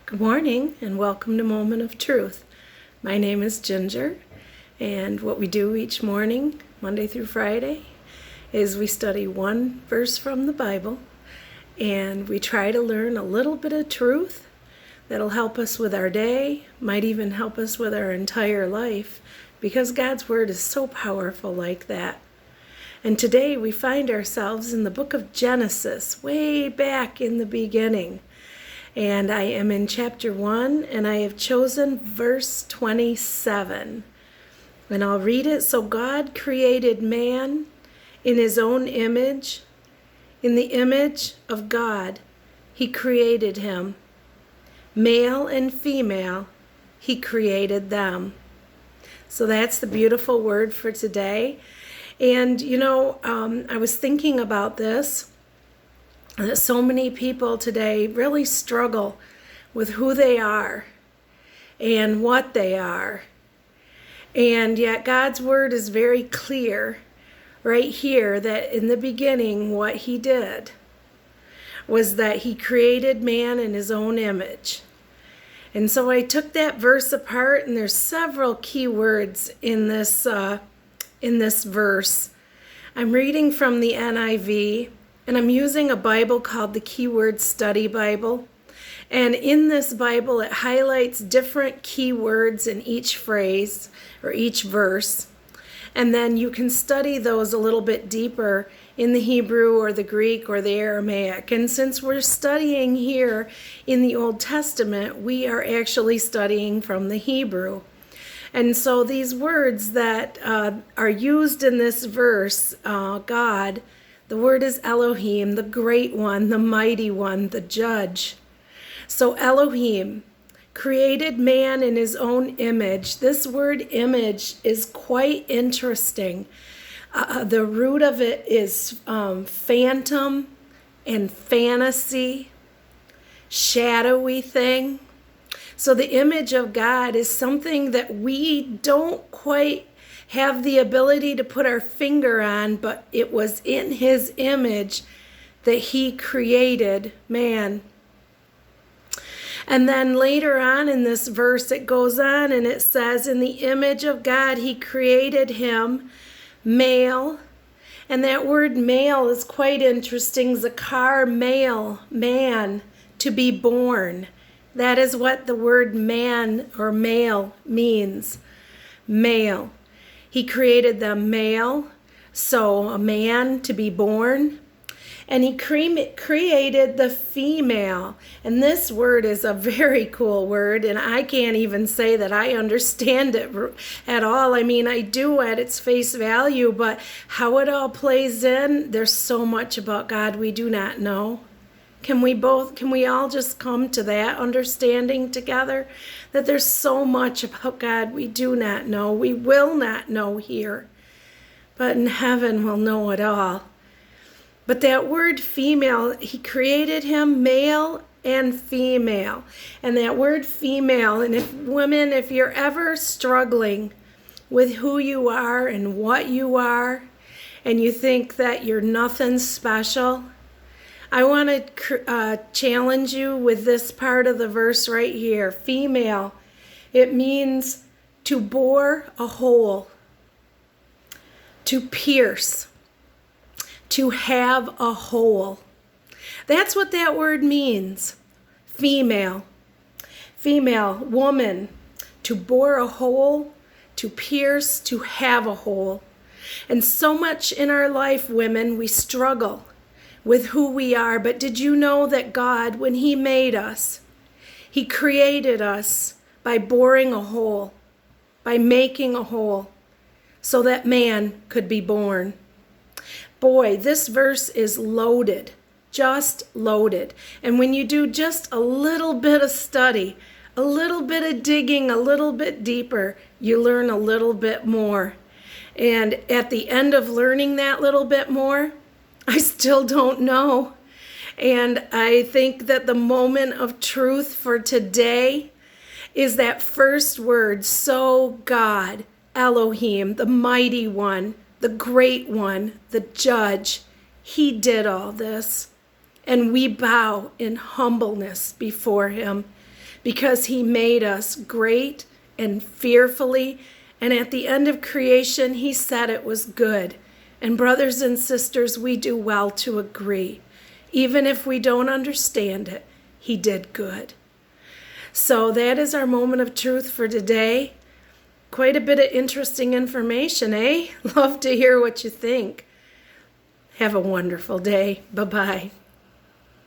Good morning and welcome to Moment of Truth. My name is Ginger, and what we do each morning, Monday through Friday, is we study one verse from the Bible and we try to learn a little bit of truth that'll help us with our day, might even help us with our entire life, because God's Word is so powerful like that. And today we find ourselves in the book of Genesis, way back in the beginning. And I am in chapter 1, and I have chosen verse 27. And I'll read it. So God created man in his own image. In the image of God, he created him. Male and female, he created them. So that's the beautiful word for today. And, I was thinking about this. That so many people today really struggle with who they are and what they are. And yet God's word is very clear right here that in the beginning what he did was that he created man in his own image. And so I took that verse apart, and there's several key words in this verse. I'm reading from the NIV. And I'm using a Bible called the Keyword Study Bible. And in this Bible, it highlights different keywords in each phrase or each verse. And then you can study those a little bit deeper in the Hebrew or the Greek or the Aramaic. And since we're studying here in the Old Testament, we are actually studying from the Hebrew. And so these words that are used in this verse, God, the word is Elohim, the great one, the mighty one, the judge. So Elohim created man in his own image. This word image is quite interesting. The root of it is phantom and fantasy, shadowy thing. So the image of God is something that we don't quite have the ability to put our finger on, but it was in his image that he created man. And then later on in this verse, it goes on and it says, in the image of God, he created him, male. And that word male is quite interesting. Zakar, male, man, to be born. That is what the word man or male means, male. He created them male, so a man to be born. And he created the female. And this word is a very cool word, and I can't even say that I understand it at all. I mean, I do at its face value, but how it all plays in, there's so much about God we do not know. Can we all just come to that understanding together? That there's so much about God we do not know. We will not know here. But in heaven we'll know it all. But that word female, he created him male and female. And that word female, and if you're ever struggling with who you are and what you are, and you think that you're nothing special, I want to challenge you with this part of the verse right here. Female, it means to bore a hole, to pierce, to have a hole. That's what that word means. Female. Female, woman, to bore a hole, to pierce, to have a hole. And so much in our life, women, we struggle with who we are. But did you know that God, when he made us, he created us by boring a hole, by making a hole, so that man could be born? Boy, this verse is loaded, just loaded. And when you do just a little bit of study, a little bit of digging, a little bit deeper, you learn a little bit more. And at the end of learning that little bit more, I still don't know. And I think that the moment of truth for today is that first word, so God, Elohim, the mighty one, the great one, the judge, he did all this. And we bow in humbleness before him because he made us great and fearfully. And at the end of creation, he said it was good. And brothers and sisters, we do well to agree. Even if we don't understand it, he did good. So that is our moment of truth for today. Quite a bit of interesting information, eh? Love to hear what you think. Have a wonderful day. Bye-bye.